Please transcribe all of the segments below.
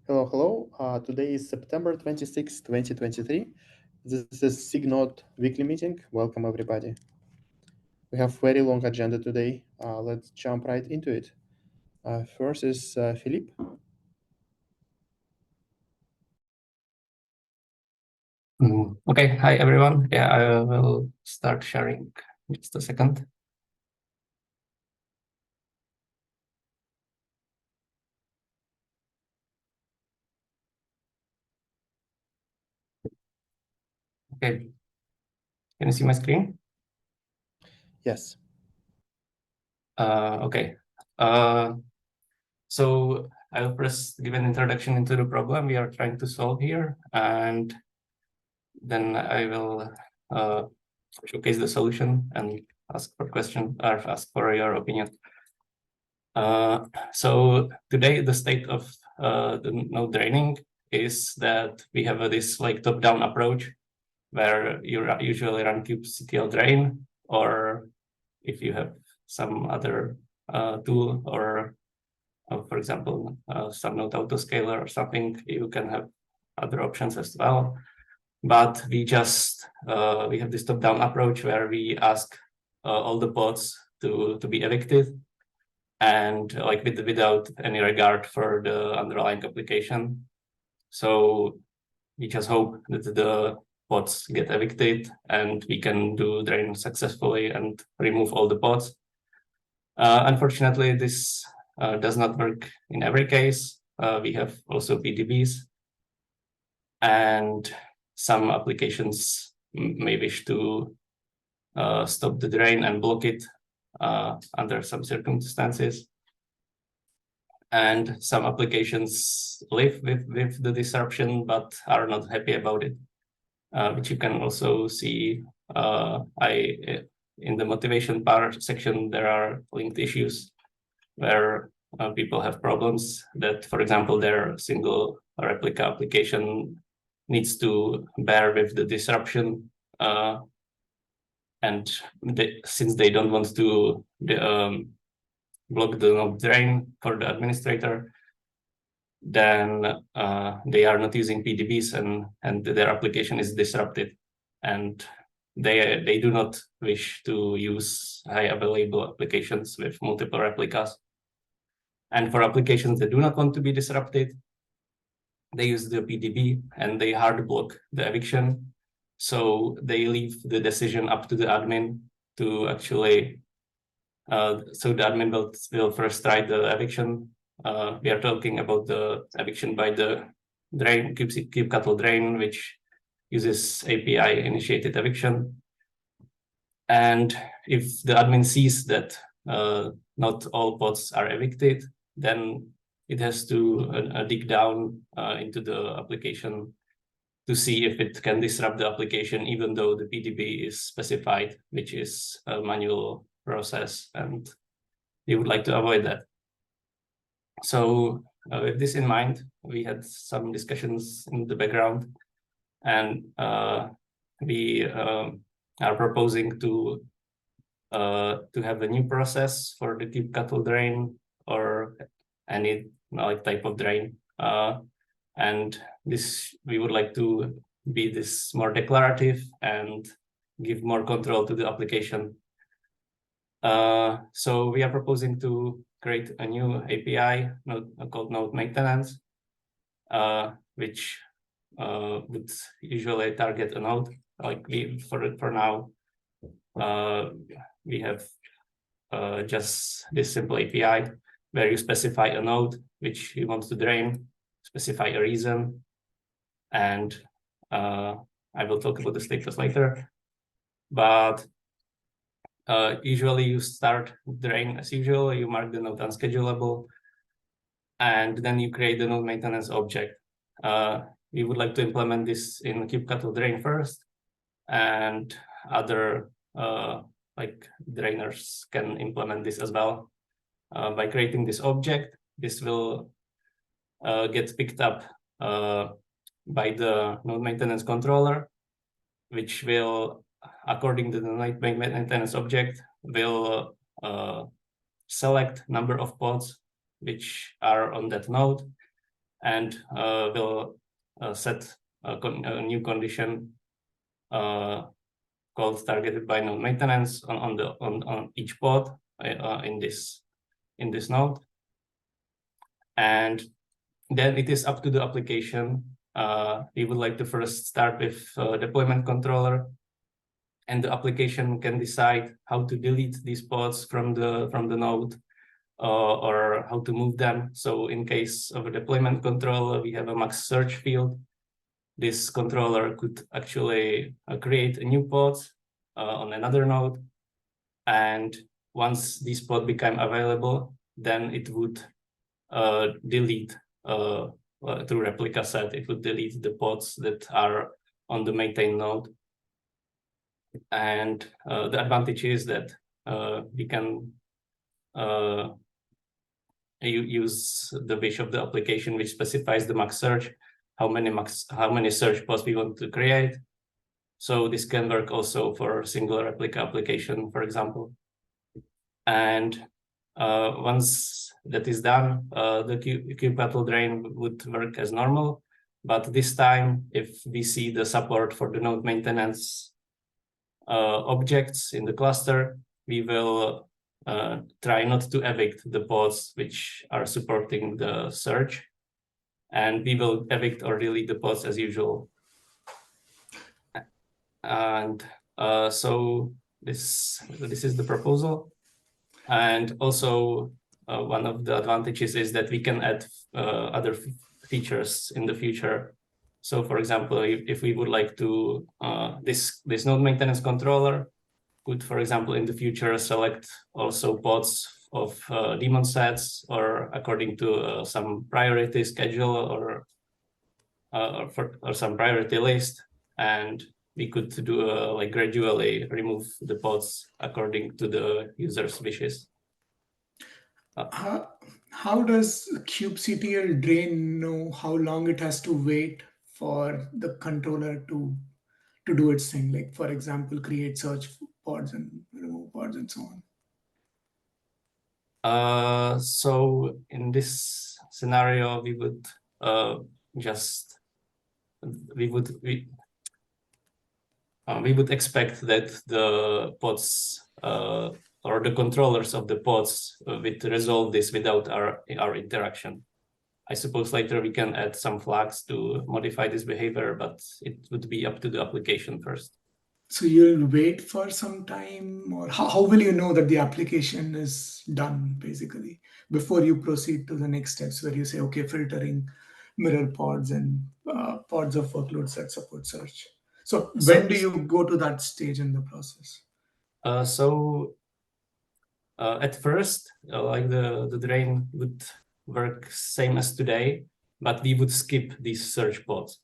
Hello, hello. Today is September 26, 2023. This is SIG Node weekly meeting. Welcome, everybody. We have very long agenda today. Let's jump right into it. First is Philippe. Okay, hi everyone. Yeah, I will start sharing in just a second. Okay, can you see my screen? Yes. Okay. So I'll first give an introduction into the problem we are trying to solve here, and then I will showcase the solution and ask for question or ask for your opinion. So today the state of the node draining is that we have this like top-down approach where you usually run kubectl drain, or if you have some other tool, or for example, some node autoscaler or something, you can have other options as well. But we just we have this top-down approach where we ask all the pods to be evicted, and like without any regard for the underlying application. So we just hope that the pods get evicted and we can do drain successfully and remove all the pods. Unfortunately, this does not work in every case. We have also PDBs, and some applications may wish to stop the drain and block it under some circumstances. And some applications live with the disruption but are not happy about it, which you can also see. In the motivation part section, there are linked issues where people have problems that, for example, their single replica application needs to bear with the disruption, and since they don't want to block the node drain for the administrator, then they are not using PDBs, and their application is disrupted, and they do not wish to use high available applications with multiple replicas. And for applications that do not want to be disrupted, they use the PDB and they hard block the eviction. So they leave the decision up to the admin to actually, so the admin will first try the eviction. We are talking about the eviction by the drain, kubectl drain, which uses API initiated eviction. And if the admin sees that not all pods are evicted, then it has to dig down into the application to see if it can disrupt the application, even though the PDB is specified, which is a manual process, and we would like to avoid that. So with this in mind, we had some discussions in the background, and we are proposing to have a new process for the kubectl drain or any like type of drain, and this we would like to be this more declarative and give more control to the application. So we are proposing to create a new API called node maintenance, which would usually target a node. Like for now, we have just this simple API where you specify a node which you want to drain, specify a reason, and I will talk about the status later. But usually you start drain as usual, you mark the node unschedulable, and then you create the node maintenance object. We would like to implement this in kubectl drain first, and other like drainers can implement this as well. By creating this object, this will get picked up by the node maintenance controller, which will, according to the node maintenance object, will select number of pods which are on that node, and will set a new condition called targeted by node maintenance on each pod in this node, and then it is up to the application. We would like to first start with deployment controller, and the application can decide how to delete these pods from the node or how to move them. So in case of a deployment controller, we have a max search field. This controller could actually create a new pod on another node, and once these pods become available, then it would delete through replica set. It would delete the pods that are on the maintain node. And the advantage is that we can use the wish of the application, which specifies the max search, how many search pods we want to create. So this can work also for single replica application, for example. And once that is done, the kubectl drain would work as normal. But this time, if we see the support for the node maintenance objects in the cluster, we will try not to evict the pods which are supporting the search, and we will evict or delete the pods as usual. And so this is the proposal. And also one of the advantages is that we can add other features in the future. So for example, if we would like to, this node maintenance controller could, for example, in the future select also pods of daemon sets, or according to some priority schedule or some priority list, and we could do like gradually remove the pods according to the user's wishes. How does kubectl drain know how long it has to wait for the controller to do its thing? Like, for example, create search pods and remove pods and so on. So in this scenario, we would we would expect that the pods or the controllers of the pods would resolve this without our interaction. I suppose later we can add some flags to modify this behavior, but it would be up to the application first. So you'll wait for some time, or how will you know that the application is done, basically, before you proceed to the next steps where you say, okay, filtering mirror pods and pods of workloads that support search? So when do you go to that stage in the process? At first, like the drain would work same as today, but we would skip these search pods.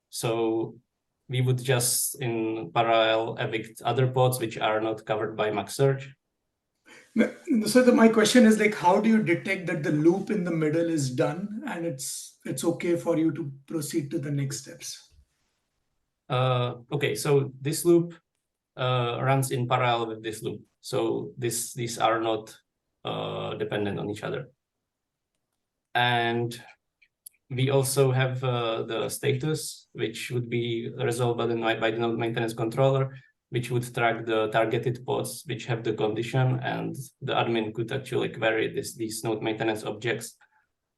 So we would just in parallel evict other pods which are not covered by max search. So my question is, like, how do you detect that the loop in the middle is done and it's okay for you to proceed to the next steps? Okay, so this loop runs in parallel with this loop. So these are not dependent on each other. And we also have the status, which would be resolved by the node maintenance controller, which would track the targeted pods which have the condition, and the admin could actually query these node maintenance objects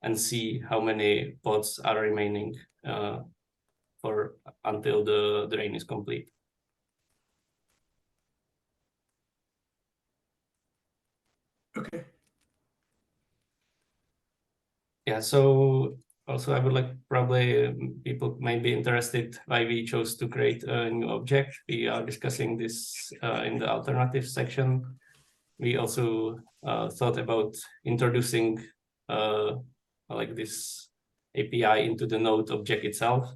and see how many pods are remaining until the drain is complete. Okay. Yeah, so also I would like, probably people might be interested why we chose to create a new object. We are discussing this in the alternative section. We also thought about introducing like this API into the node object itself,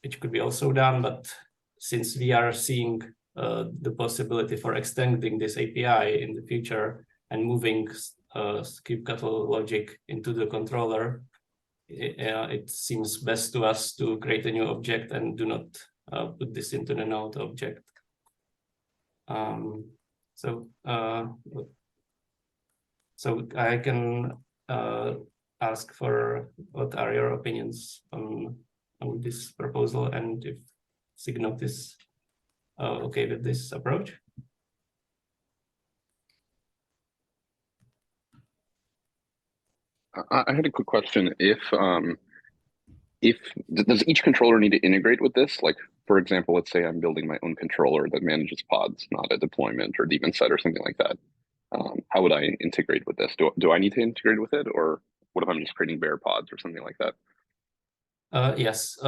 which could be also done, but since we are seeing the possibility for extending this API in the future and moving kubectl logic into the controller, it seems best to us to create a new object and do not put this into the node object. So I can ask for what are your opinions on this proposal, and if SIG Node is okay with this approach. I had a quick question. Does each controller need to integrate with this? Like, for example, let's say I'm building my own controller that manages pods, not a deployment or daemon set or something like that. How would I integrate with this? Do I need to integrate with it, or what if I'm just creating bare pods or something like that? Yes.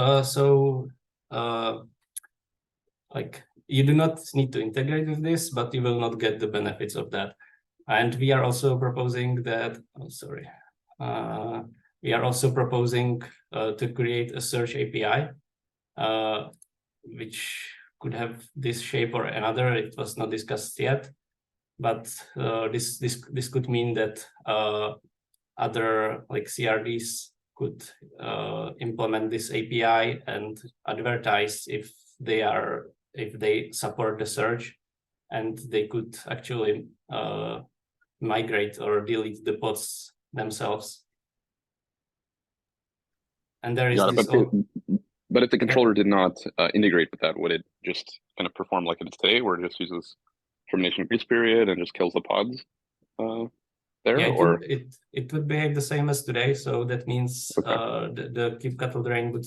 Like, you do not need to integrate with this, but you will not get the benefits of that. And we are also proposing that. We are also proposing to create a search API, which could have this shape or another. It was not discussed yet, but this could mean that other like CRDs could implement this API and advertise if they support the search, and they could actually migrate or delete the pods themselves. And there is this. But if the controller did not integrate with that, would it just kind of perform like it is today, where it just uses termination grace period and just kills the pods there? Yeah, or it would behave the same as today. So that means the kubectl drain would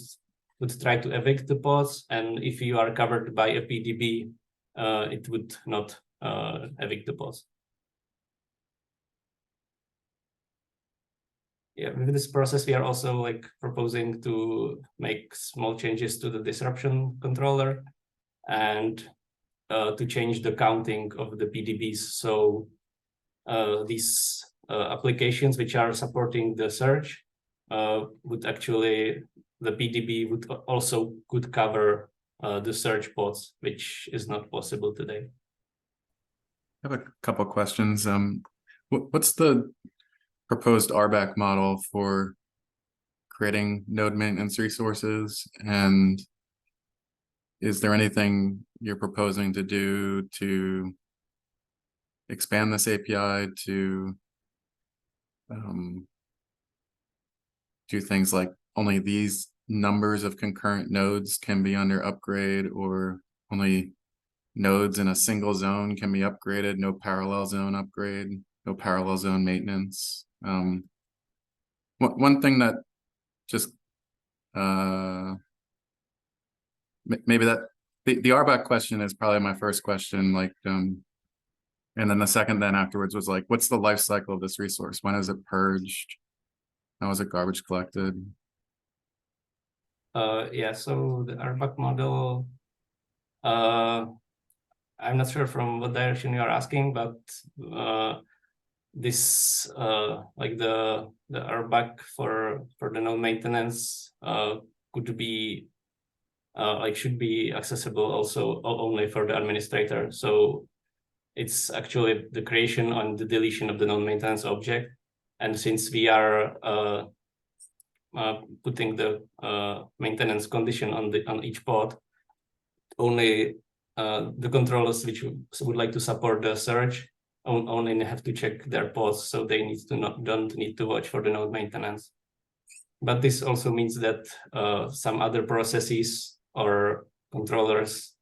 try to evict the pods, and if you are covered by a PDB, it would not evict the pods. Yeah, with this process, we are also like proposing to make small changes to the disruption controller and to change the counting of the PDBs. So these applications which are supporting the search would actually, the PDB would also could cover the search pods, which is not possible today. I have a couple questions. What's the proposed RBAC model for creating node maintenance resources, and is there anything you're proposing to do to expand this API to do things like only these numbers of concurrent nodes can be under upgrade, or only nodes in a single zone can be upgraded, no parallel zone upgrade, no parallel zone maintenance? One thing that just maybe that the RBAC question is probably my first question, like and then the second then afterwards was like, what's the life cycle of this resource? When is it purged? How is it garbage collected? Yeah, so the RBAC model, I'm not sure from what direction you are asking, but this like the RBAC for the node maintenance could be like should be accessible also only for the administrator. So it's actually the creation and the deletion of the node maintenance object. And since we are putting the maintenance condition on each pod, only the controllers which would like to support the search only have to check their pods, so they don't need to watch for the node maintenance. But this also means that some other processes or controllers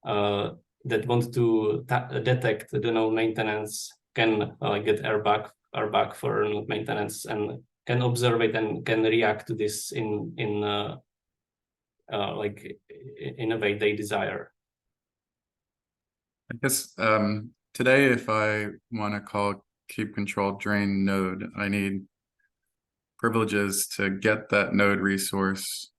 that want to detect the node maintenance can get RBAC for node maintenance and can observe it and can react to this in a way they desire. I guess today, if I want to call kube control drain node, I need privileges to get that node resource,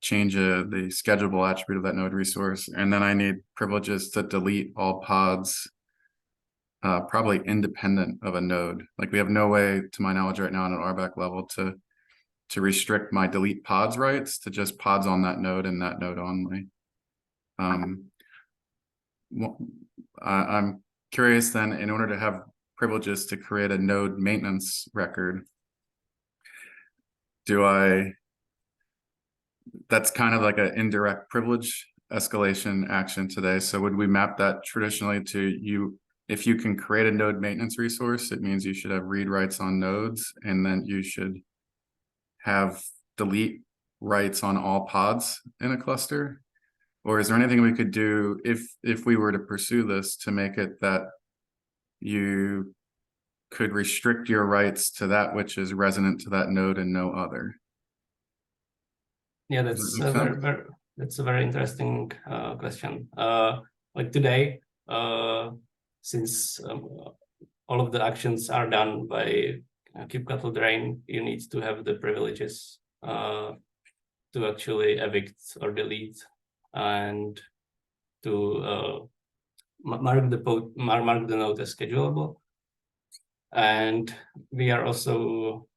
change the schedulable attribute of that node resource, and then I need privileges to delete all pods, probably independent of a node. Like, we have no way, to my knowledge right now, on an RBAC level to restrict my delete pods rights to just pods on that node and that node only. I'm curious then, in order to have privileges to create a node maintenance record, that's kind of like an indirect privilege escalation action today. So would we map that traditionally to you if you can create a node maintenance resource, it means you should have read writes on nodes, and then you should have delete writes on all pods in a cluster? Or is there anything we could do if we were to pursue this to make it that you could restrict your writes to that which is resonant to that node and no other? Yeah, Does that's that make sense? that's a very interesting question. Like today, since all of the actions are done by kubectl drain, you need to have the privileges to actually evict or delete and to mark the node as schedulable. And we are also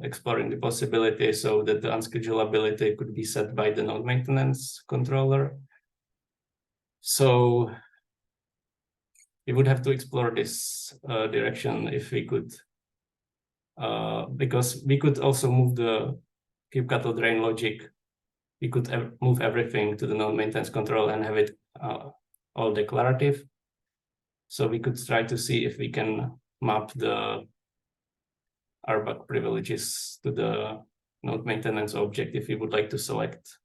exploring the possibility so that the unschedulability could be set by the node maintenance controller. So we would have to explore this direction if we could, because we could also move the kubectl drain logic. We could move everything to the node maintenance control and have it all declarative. So we could try to see if we can map the RBAC privileges to the node maintenance object if we would like to select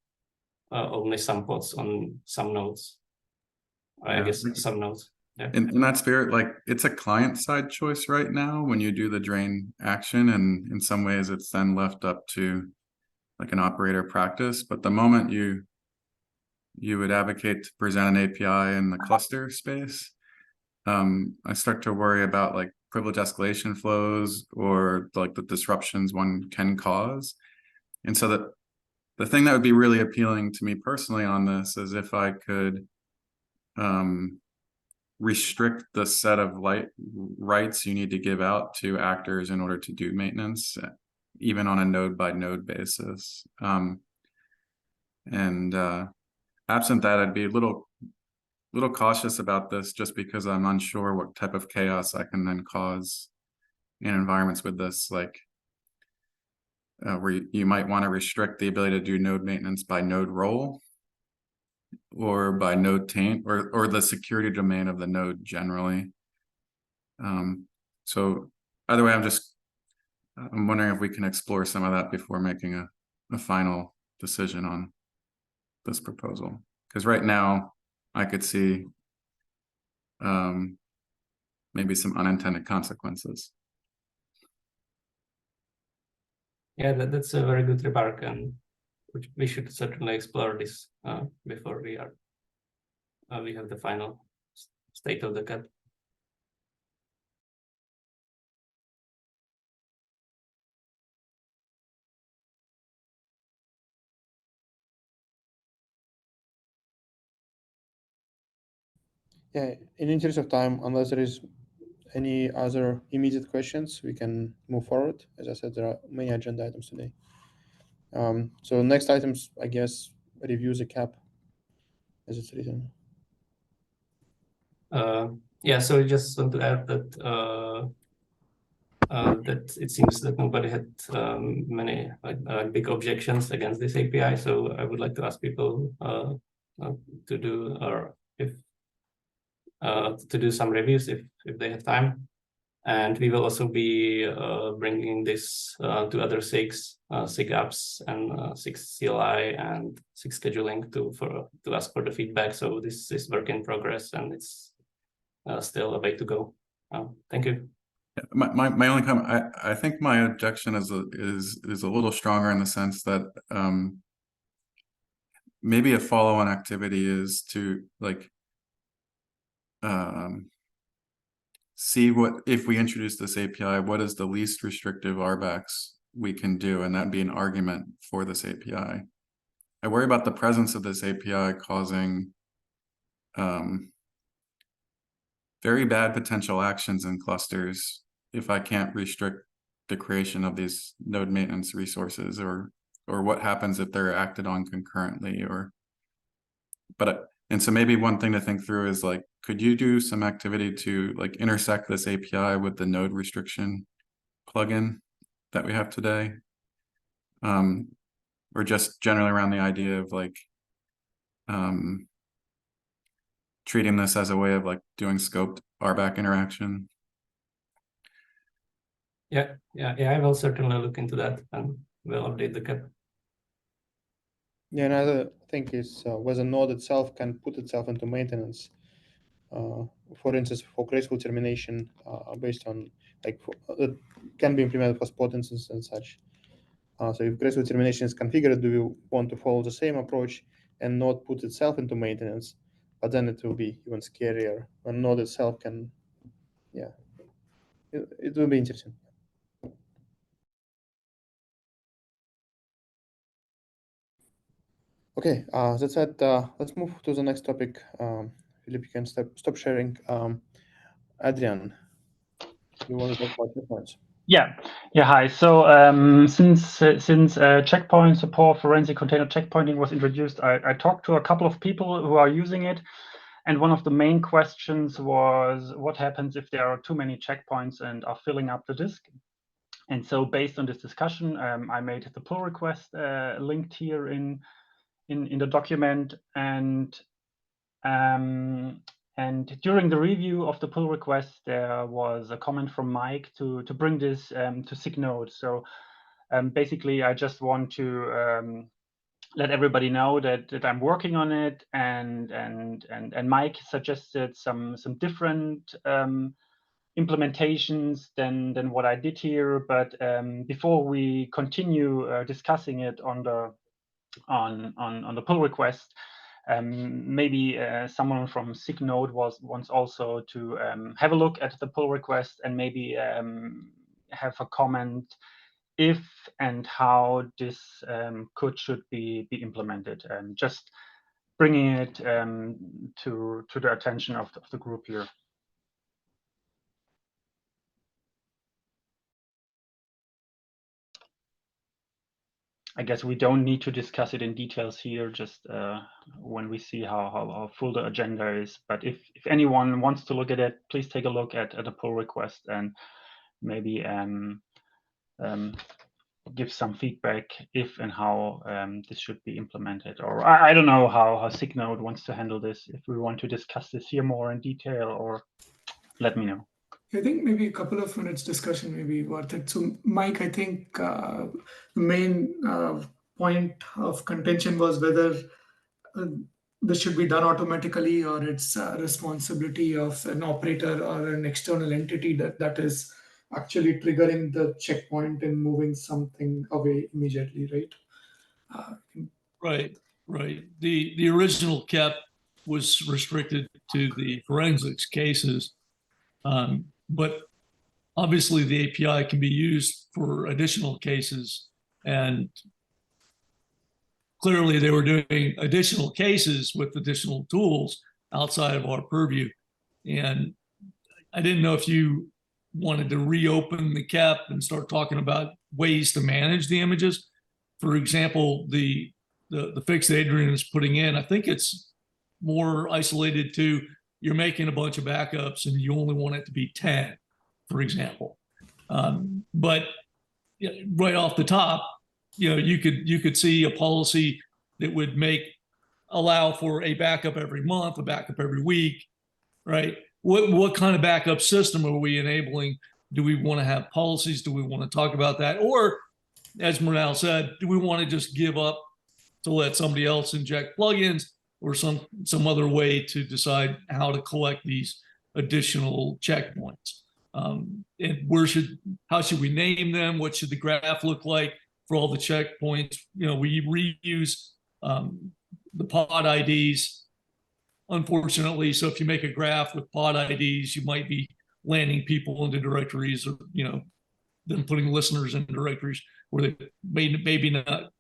only some pods on some nodes. I guess some nodes. Yeah. In that spirit, like it's a client-side choice right now when you do the drain action, and in some ways it's then left up to like an operator practice. But the moment you would advocate to present an API in the cluster space, I start to worry about like privilege escalation flows or like the disruptions one can cause. And so that the thing that would be really appealing to me personally on this is if I could restrict the set of rights you need to give out to actors in order to do maintenance, even on a node by node basis. Absent that, I'd be a little cautious about this just because I'm unsure what type of chaos I can then cause in environments with this, like where you might want to restrict the ability to do node maintenance by node role or by node taint or the security domain of the node generally. So either way, I'm wondering if we can explore some of that before making a final decision on this proposal. Because right now I could see maybe some unintended consequences. Yeah, that's a very good remark, and we should certainly explore this before we have the final state of the cut. Yeah, in interest of time, unless there is any other immediate questions, we can move forward. As I said, there are many agenda items today. So next items, I guess, review the cap as it's written. Yeah, so I just want to add that that it seems that nobody had many big objections against this API. So I would like to ask people to do to do some reviews if they have time. And we will also be bringing this to other SIGs, SIG apps, and SIG CLI and SIG scheduling to ask for the feedback. So this is work in progress, and it's still a way to go. Thank you. My only comment, I think my objection is a little stronger in the sense that maybe a follow-on activity is to like see what, if we introduce this API, what is the least restrictive RBACs we can do, and that'd be an argument for this API. I worry about the presence of this API causing very bad potential actions in clusters if I can't restrict the creation of these node maintenance resources, or what happens if they're acted on concurrently, and so maybe one thing to think through is like, could you do some activity to like intersect this API with the node restriction plugin that we have today? Or just generally around the idea of like treating this as a way of like doing scoped RBAC interaction. Yeah, I will certainly look into that and we'll update the cap. Yeah, another thing is whether node itself can put itself into maintenance. For instance, for graceful termination based on like it can be implemented for spot instances and such. So if graceful termination is configured, do you want to follow the same approach and node put itself into maintenance? But then it will be even scarier when node itself can, yeah, it will be interesting. Okay, that said, let's move to the next topic. Philip, you can stop sharing. Adrian, you want to talk about checkpoints? Yeah. Hi. So since checkpoint support, forensic container checkpointing was introduced, I talked to a couple of people who are using it, and one of the main questions was what happens if there are too many checkpoints and are filling up the disk. And so, based on this discussion, I made the pull request linked here in the document, and during the review of the pull request, there was a comment from Mike to bring this to SIG Node. So basically, I just want to let everybody know that I'm working on it, and Mike suggested some different implementations than what I did here. But before we continue discussing it on the pull request, maybe someone from SIG Node wants also to have a look at the pull request and maybe have a comment if and how this should be implemented, and just bringing it to the attention of the group here. I guess we don't need to discuss it in details here, just when we see how full the agenda is. But if anyone wants to look at it, please take a look at the pull request and maybe give some feedback if and how this should be implemented. Or I don't know how SIG Node wants to handle this, if we want to discuss this here more in detail, or let me know. I think maybe a couple of minutes discussion may be worth it. So, Mike, I think the main point of contention was whether this should be done automatically or it's a responsibility of an operator or an external entity that is actually triggering the checkpoint and moving something away immediately, right? Right. The original CAP was restricted to the forensics cases. But obviously the API can be used for additional cases, and clearly they were doing additional cases with additional tools outside of our purview. And I didn't know if you wanted to reopen the CAP and start talking about ways to manage the images. For example, the fix that Adrian is putting in, I think it's more isolated to you're making a bunch of backups and you only want it to be 10, for example. But right off the top, you could see a policy that would allow for a backup every month, a backup every week, right? What kind of backup system are we enabling? Do we want to have policies? Do we want to talk about that? Or, as Murnal said, do we want to just give up to let somebody else inject plugins, or some other way to decide how to collect these additional checkpoints? And how should we name them? What should the graph look like for all the checkpoints? We reuse the pod IDs, unfortunately. So if you make a graph with pod IDs, you might be landing people into directories, or then putting listeners in directories where they maybe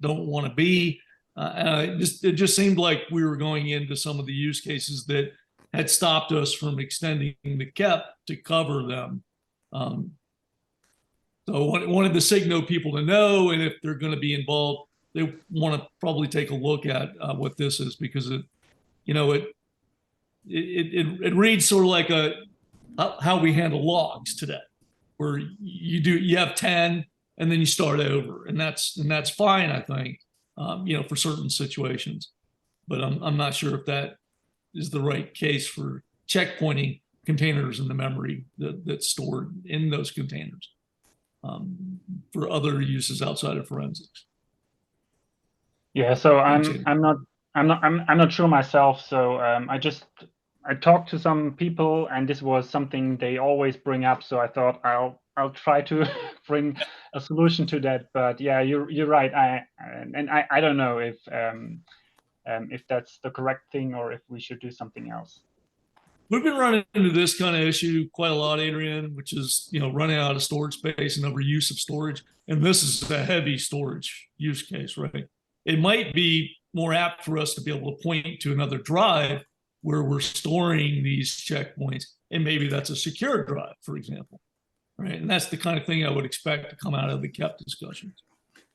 don't want to be. It just seemed like we were going into some of the use cases that had stopped us from extending the CAP to cover them. So I wanted the SIG Node people to know, and if they're going to be involved, they want to probably take a look at what this is, because it reads sort of like how we handle logs today, where you have 10 and then you start over, and that's fine, I think. For certain situations, but I'm not sure if that is the right case for checkpointing containers in the memory that's stored in those containers for other uses outside of forensics. Yeah, so I'm not sure myself. So I talked to some people, and this was something they always bring up. So I thought I'll try to bring a solution to that. But yeah, you're right. I don't know if that's the correct thing or if we should do something else. We've been running into this kind of issue quite a lot, Adrian, which is, running out of storage space and overuse of storage. And this is a heavy storage use case, right? It might be more apt for us to be able to point to another drive where we're storing these checkpoints. And maybe that's a secure drive, for example, right? And that's the kind of thing I would expect to come out of the KEP discussions.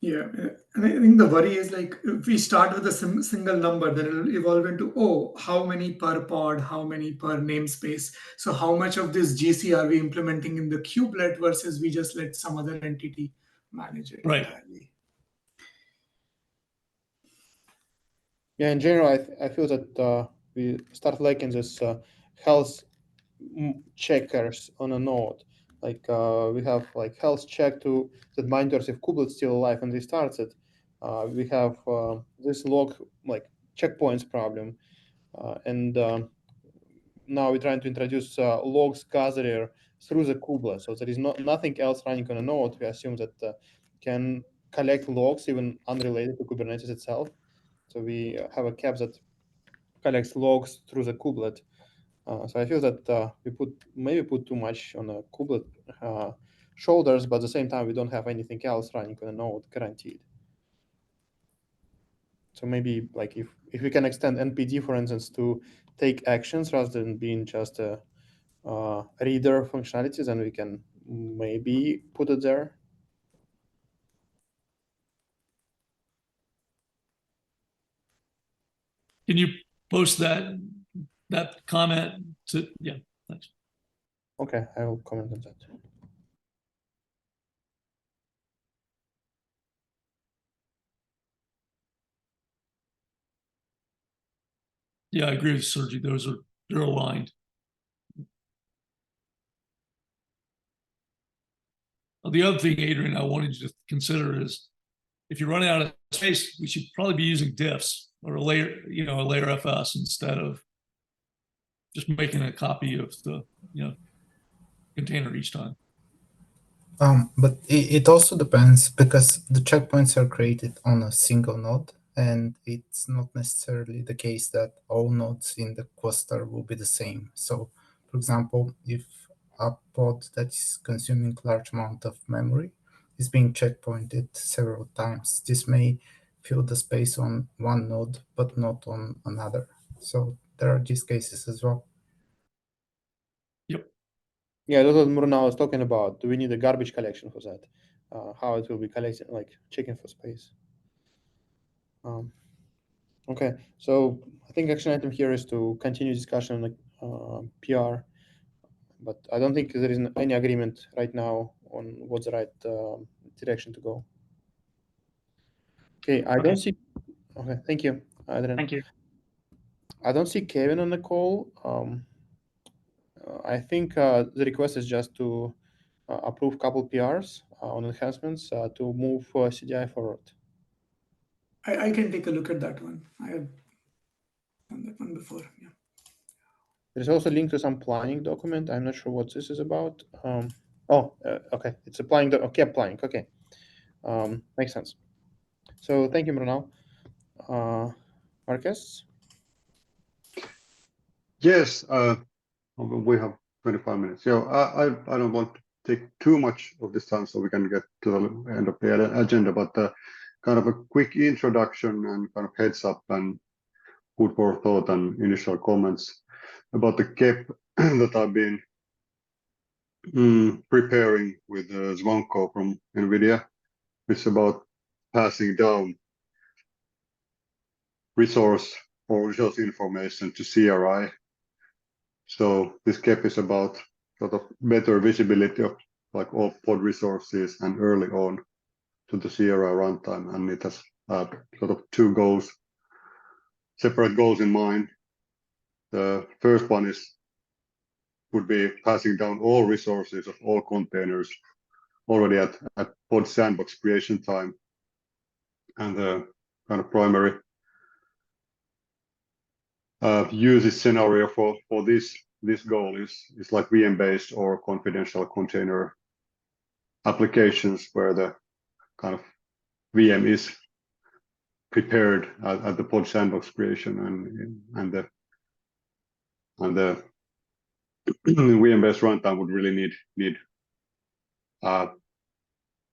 Yeah, and I think the worry is like if we start with a single number, then it'll evolve into, oh, how many per pod, how many per namespace. So how much of this GC are we implementing in the kubelet versus we just let some other entity manage it Right. entirely? Yeah, in general, I feel that we start lacking this health checkers on a node. Like we have like health check that monitors if kubelet's still alive and restarts it. We have this log like checkpoints problem, and now we're trying to introduce logs gatherer through the kubelet. So there is nothing else running on a node. We assume that can collect logs even unrelated to Kubernetes itself. So we have a KEP that collects logs through the kubelet. So I feel that we maybe put too much on a kubelet shoulders, but at the same time, we don't have anything else running on a node guaranteed. So maybe like if we can extend NPD, for instance, to take actions rather than being just a reader functionalities, then we can maybe put it there. Can you post that comment to, yeah, thanks. Okay, I will comment on that. Yeah, I agree with Sergi. They're aligned. The other thing, Adrian, I wanted you to consider is if you're running out of space, we should probably be using diffs or a layer FS instead of just making a copy of the container each time. But it also depends because the checkpoints are created on a single node, and it's not necessarily the case that all nodes in the cluster will be the same. So, for example, if a pod that is consuming large amount of memory is being checkpointed several times, this may fill the space on one node, but not on another. So there are these cases as well. Yep. Yeah, that's what Murnau was talking about. Do we need a garbage collection for that? How it will be collected, like checking for space. Okay, so I think action item here is to continue discussion on the PR, but I don't think there is any agreement right now on what's the right direction to go. Okay, I don't see. Okay, thank you, Adrian. Thank you. I don't see Kevin on the call. I think the request is just to approve a couple PRs on enhancements to move CDI forward. I can take a look at that one. I have done that one before. Yeah. There's also a link to some planning document. I'm not sure what this is about. Okay, it's a planning. Okay, planning. Okay, makes sense. So thank you, Murnau. Marcus? Yes, we have 25 minutes. So I don't want to take too much of this time so we can get to the end of the agenda, but kind of a quick introduction and kind of heads up and food for thought and initial comments about the KEP that I've been preparing with Zvonko from NVIDIA. It's about passing down resource information to CRI. So this KEP is about sort of better visibility of like all pod resources and early on to the CRI runtime, and it has sort of two goals, separate goals in mind. The first one would be passing down all resources of all containers already at pod sandbox creation time. And the kind of primary usage scenario for this goal is like VM-based or confidential container applications where the kind of VM is prepared at the pod sandbox creation, and the VM-based runtime would really need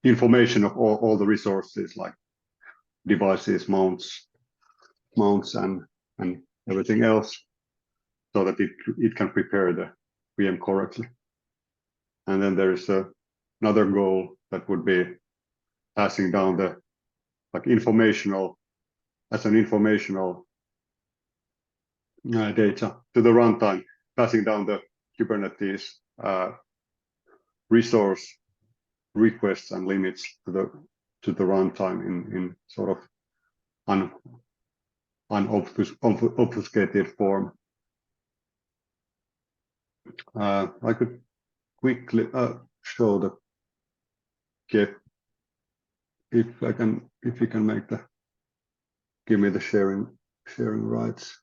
information of all the resources like devices, mounts, and everything else, so that it can prepare the VM correctly. And then there is another goal that would be passing down the informational data to the runtime, passing down the Kubernetes resource requests and limits to the runtime in sort of unobfuscated form. I could quickly show the get if you can make give me the sharing rights.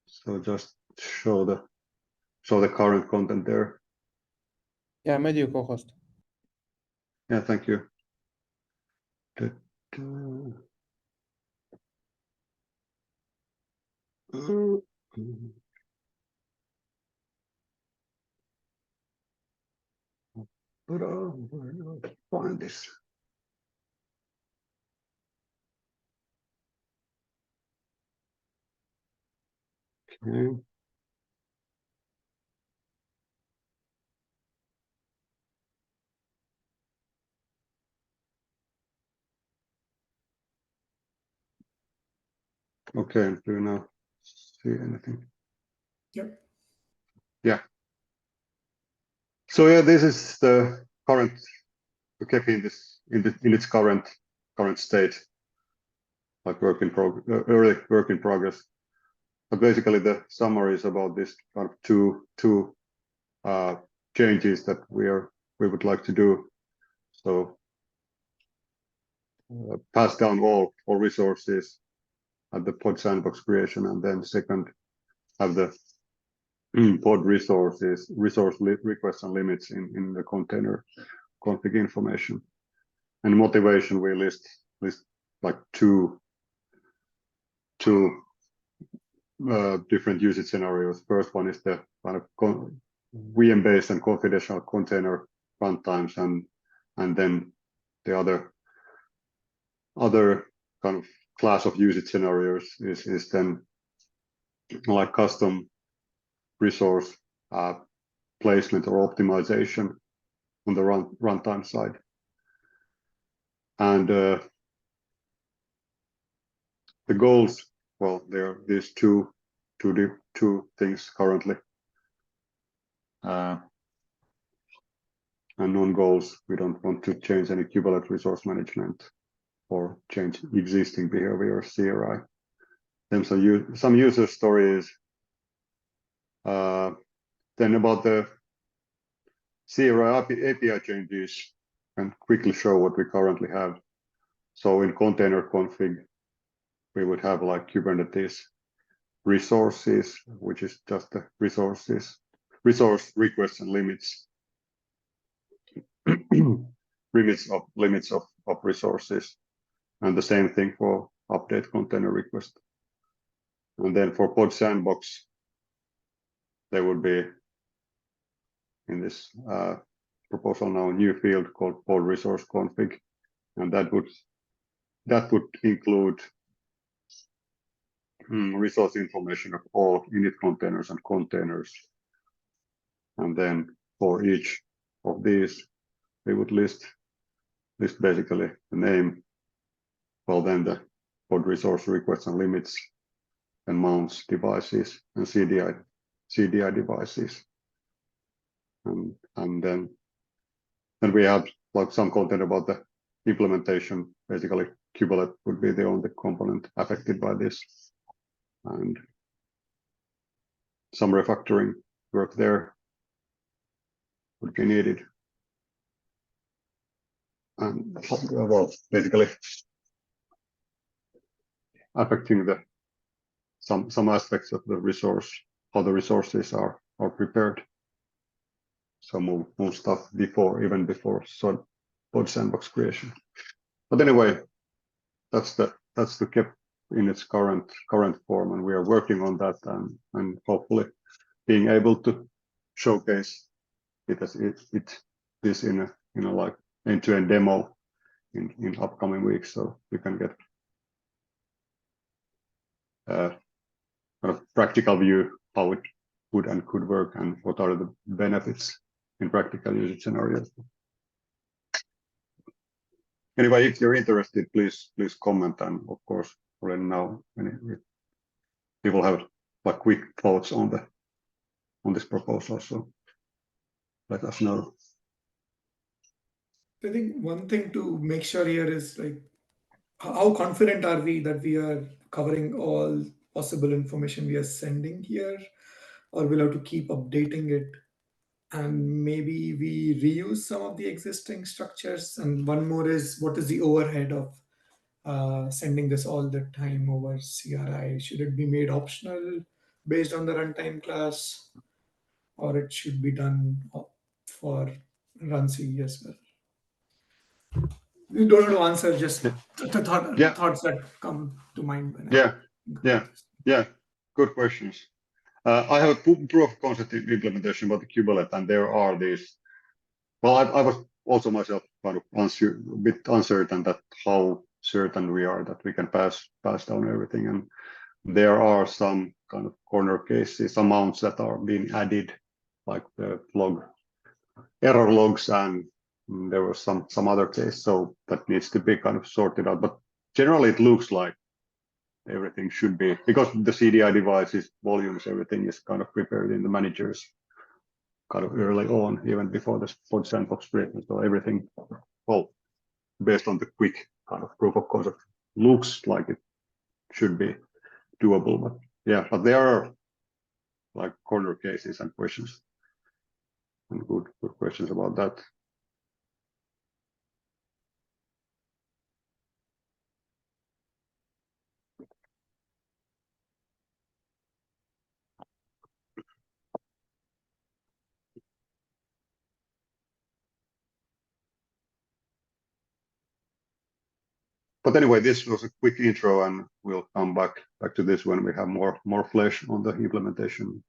So just show the current content there. Yeah, I made you co-host. Yeah, thank you. But where do I find this? Okay. Okay, do you now see anything? Yep. Yeah. So yeah, this is the current Kepi in its current state, like early work in progress. But basically, the summary is about this kind of two changes that we would like to do. So pass down all resources at the pod sandbox creation, and then second, have the pod resource requests and limits in the container config information. And motivation, we list like two different usage scenarios. First one is the kind of VM-based and confidential container runtimes, and then the other kind of class of usage scenarios is then like custom resource placement or optimization on the runtime side. And the goals, well, there are these two things currently. And non-goals, we don't want to change any Kubernetes resource management or change existing behavior CRI. Then some user stories. Then about the CRI API changes, and quickly show what we currently have. So in container config, we would have like Kubernetes resources, which is just the resource requests and limits. limits of resources, and the same thing for update container request. And then for pod sandbox, there would be in this proposal now a new field called pod resource config, and that would include resource information of all init containers and containers. And then for each of these, we would list basically the name, well, then the pod resource requests and limits, and mounts, devices, and CDI devices. And then we have like some content about the implementation. Basically, kubelet would be the only component affected by this. and some refactoring work there would be needed. And well, basically affecting some aspects of the resource, how the resources are prepared. So move stuff even before pod sandbox creation. But anyway, that's the KEP in its current form, and we are working on that, and hopefully being able to showcase it as this in a like end-to-end demo in upcoming weeks, so you can get a kind of practical view how it would and could work, and what are the benefits in practical usage scenarios. Anyway, if you're interested, please comment, and of course already now people have like quick thoughts on this proposal, so let us know. I think one thing to make sure here is like, how confident are we that we are covering all possible information we are sending here, or we'll have to keep updating it, and maybe we reuse some of the existing structures. And one more is, what is the overhead of sending this all the time over CRI? Should it be made optional based on the runtime class, or it should be done for runC as well? You don't have to answer, just thoughts that come to mind when yeah, good questions. I have a proof of concept implementation about the kubelet, and there are these. Well, I was also myself kind of a bit uncertain that how certain we are that we can pass down everything, and there are some kind of corner cases, amounts that are being added, like the error logs, and there was some other case, so that needs to be kind of sorted out. But generally, it looks like everything should be, because the CDI devices, volumes, everything is kind of prepared in the managers kind of early on, even before the pod sandbox creation. So everything, well, based on the quick kind of proof of concept, looks like it should be doable. But yeah, but there are like corner cases and questions, and good questions about that. But anyway, this was a quick intro, and we'll come back to this when we have more flesh on the implementation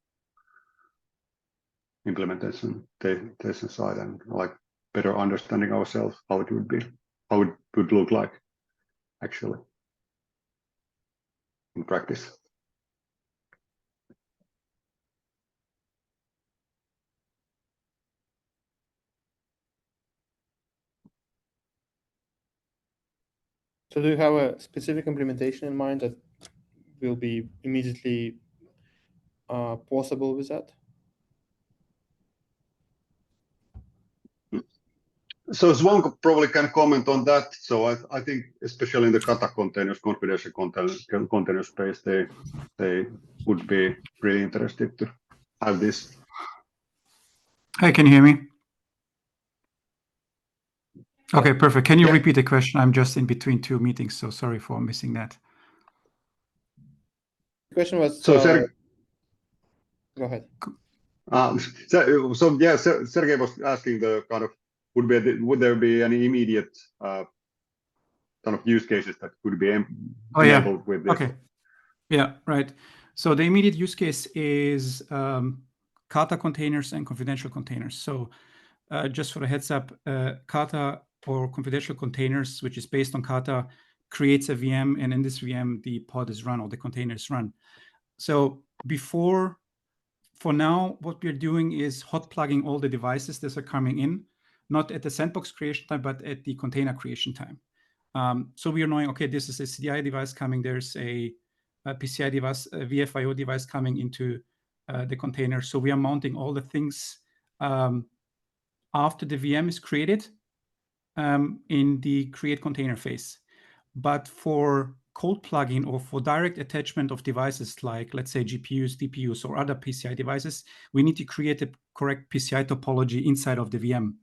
side, and like better understanding ourselves how it would look like actually in practice. So do you have a specific implementation in mind that will be immediately possible with that? So Swan probably can comment on that. So I think especially in the Kata containers, confidential container space, they would be really interested to have this. Hi, can you hear me? Okay, perfect. Can you repeat the question? I'm just in between two meetings, so sorry for missing that. The question was, so go ahead. So yeah, Sergey was asking the kind of, would there be any immediate kind of use cases that could be enabled with this? Okay. Yeah, right. So the immediate use case is Kata containers and confidential containers. So just for a heads up, Kata or confidential containers, which is based on Kata, creates a VM, and in this VM, the pod is run or the container is run. So for now, what we're doing is hot plugging all the devices that are coming in, not at the sandbox creation time, but at the container creation time. So we are knowing, okay, this is a CDI device coming, there's a PCI device, a VFIO device coming into the container. So we are mounting all the things after the VM is created in the create container phase. But for cold plugin or for direct attachment of devices like, let's say, GPUs, DPUs, or other PCI devices, we need to create a correct PCI topology inside of the VM.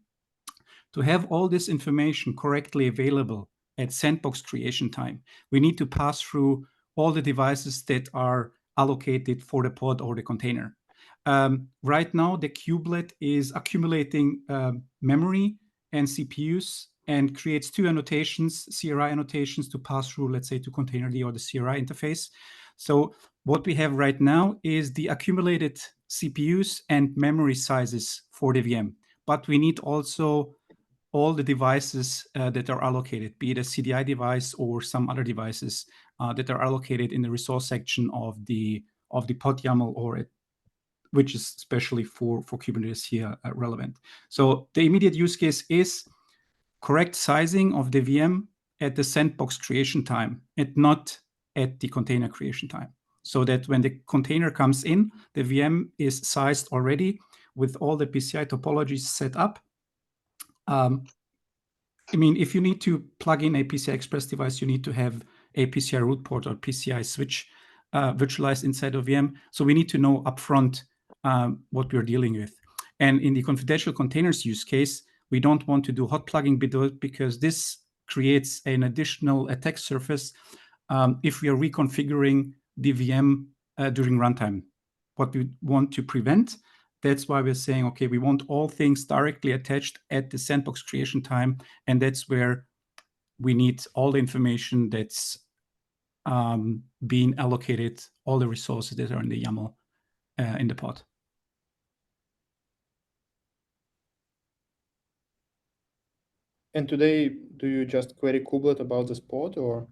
To have all this information correctly available at sandbox creation time, we need to pass through all the devices that are allocated for the pod or the container. Right now, the kubelet is accumulating memory and CPUs and creates two annotations, CRI annotations, to pass through, let's say, to containerd or the CRI interface. So what we have right now is the accumulated CPUs and memory sizes for the VM. But we need also all the devices that are allocated, be it a CDI device or some other devices that are allocated in the resource section of the pod YAML, or which is especially for Kubernetes here relevant. So the immediate use case is correct sizing of the VM at the sandbox creation time and not at the container creation time. So that when the container comes in, the VM is sized already with all the PCI topologies set up. I mean, if you need to plug in a PCI Express device, you need to have a PCI root port or PCI switch virtualized inside of VM. So we need to know upfront what we're dealing with. And in the confidential containers use case, we don't want to do hot plugging because this creates an additional attack surface if we are reconfiguring the VM during runtime. What we want to prevent, that's why we're saying, okay, we want all things directly attached at the sandbox creation time, and that's where we need all the information that's being allocated, all the resources that are in the YAML in the pod. And today, do you just query kubelet about this pod, or?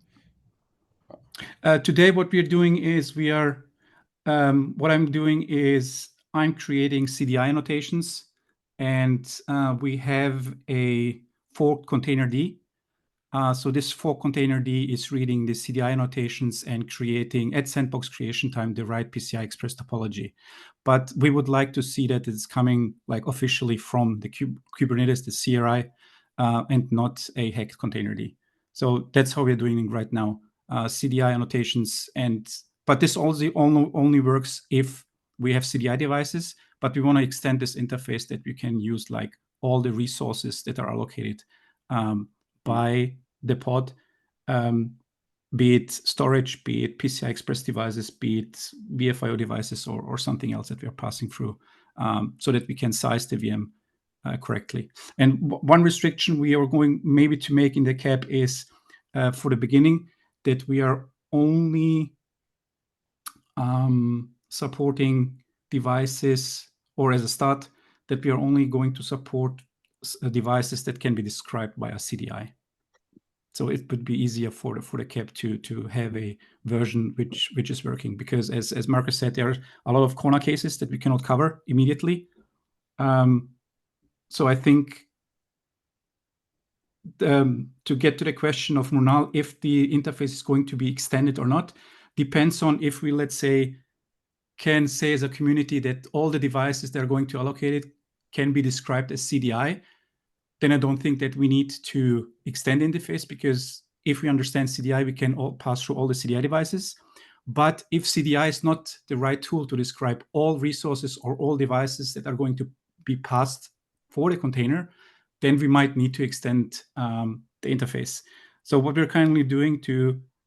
Today, what we're doing is what I'm doing is I'm creating CDI annotations, and we have a forked containerd. So this forked containerd is reading the CDI annotations and creating at sandbox creation time the right PCI Express topology. But we would like to see that it's coming like officially from the Kubernetes, the CRI, and not a hacked containerd. So that's how we're doing it right now. CDI annotations, but this also only works if we have CDI devices, but we want to extend this interface that we can use like all the resources that are allocated by the pod, be it storage, be it PCI Express devices, be it VFIO devices, or something else that we are passing through, so that we can size the VM correctly. And one restriction we are going maybe to make in the cap is for the beginning that we are only supporting devices, or as a start, that we are only going to support devices that can be described by a CDI. So it would be easier for the cap to have a version which is working, because as Marcus said, there are a lot of corner cases that we cannot cover immediately. So I think to get to the question of Mrunal, if the interface is going to be extended or not, depends on if we, let's say, can say as a community that all the devices that are going to allocate it can be described as CDI, then I don't think that we need to extend interface, because if we understand CDI, we can all pass through all the CDI devices. But if CDI is not the right tool to describe all resources or all devices that are going to be passed for the container, then we might need to extend the interface. So what we're currently doing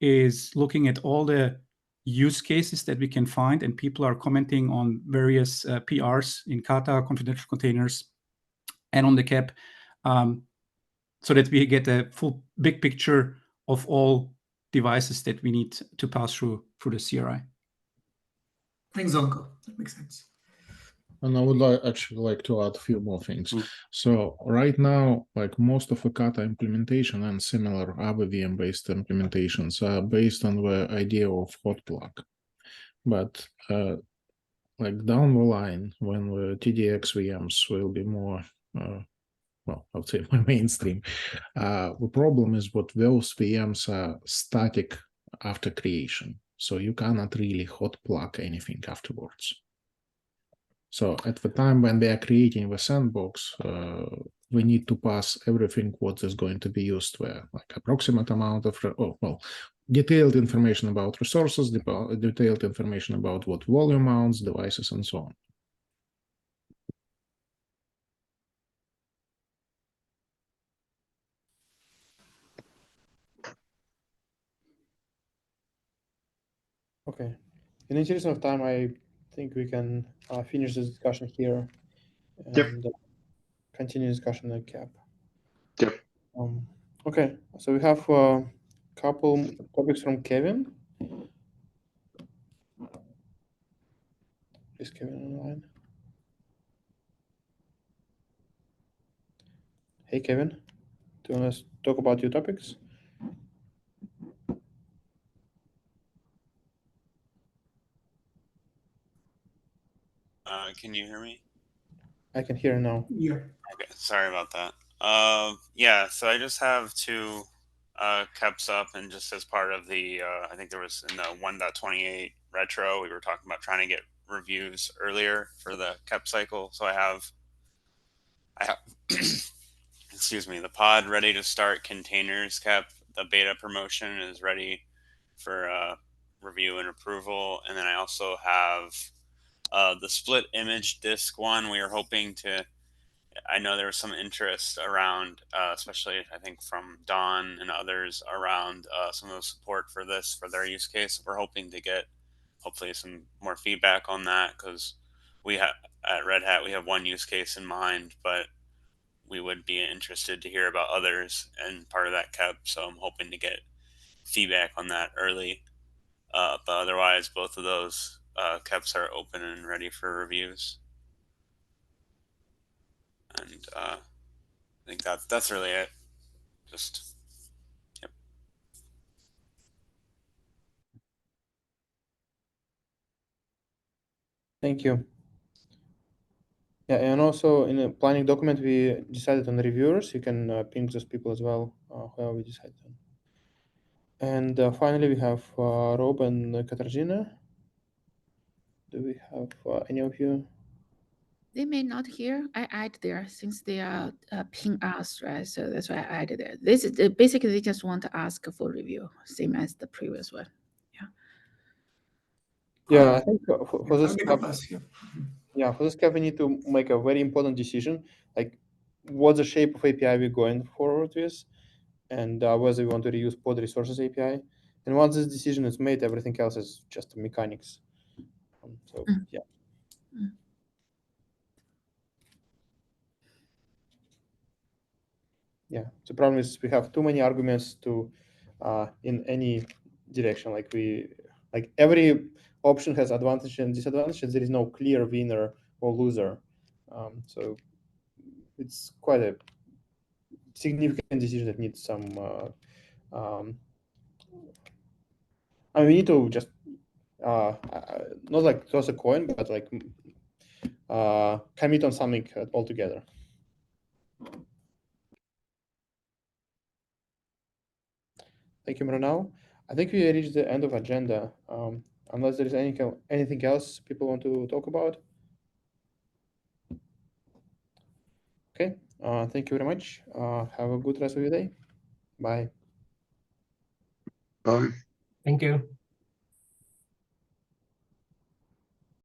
is looking at all the use cases that we can find, and people are commenting on various PRs in Kata, confidential containers, and on the cap, so that we get a full big picture of all devices that we need to pass through the CRI. Thanks, Zonko. That makes sense. And I would actually like to add a few more things. So right now, like most of the Kata implementation and similar other VM-based implementations are based on the idea of hot plug. But like down the line, when the TDX VMs will be more, well, I would say more mainstream, the problem is what those VMs are static after creation. So you cannot really hot plug anything afterwards. So at the time when they are creating the sandbox, we need to pass everything what is going to be used there, like approximate amount of, detailed information about resources, detailed information about what volume mounts, devices, and so on. Okay. In the interest of time, I think we can finish this discussion here and continue discussion on CAP. Yep. Okay, so we have a couple topics from Kevin. Is Kevin online? Hey, Kevin, do you want to talk about your topics? Can you hear me? I can hear now. Yeah. Okay, sorry about that. Yeah, so I just have two keps up, and just as part of the, I think there was in the 1.28 retro, we were talking about trying to get reviews earlier for the kep cycle. So I have excuse me, the pod ready to start containers kep. The beta promotion is ready for review and approval, and then I also have the split image disk one. We were hoping to, I know there was some interest around, especially I think from Don and others around some of the support for this for their use case. We're hoping to get hopefully some more feedback on that, because we have at Red Hat, we have one use case in mind, but we would be interested to hear about others and part of that kep. So I'm hoping to get feedback on that early. But otherwise, both of those keps are open and ready for reviews. And I think that's really it. Just, yep. Thank you. Yeah, and also in the planning document, we decided on reviewers. You can ping those people as well, whoever we decided on. And finally, we have Rob and Katarzyna. Do we have any of you? They may not hear. I add there since they are ping us, right? So that's why I added there. This is basically they just want to ask for review, same as the previous one. Yeah, I think for this Pick cap, up us here. yeah, for this cap, we need to make a very important decision, like what's the shape of API we're going forward with, and whether we want to reuse pod resources API. And once this decision is made, everything else is just mechanics. So yeah. Yeah, the problem is we have too many arguments to in any direction. Like every option has advantage and disadvantages. There is no clear winner or loser. So it's quite a significant decision that needs some. I mean, we need to just not like toss a coin, but like commit on something altogether. Thank you, Murnau. I think we reached the end of agenda. Unless there is anything else people want to talk about. Okay, thank you very much. Have a good rest of your day. Bye. Bye. Thank you.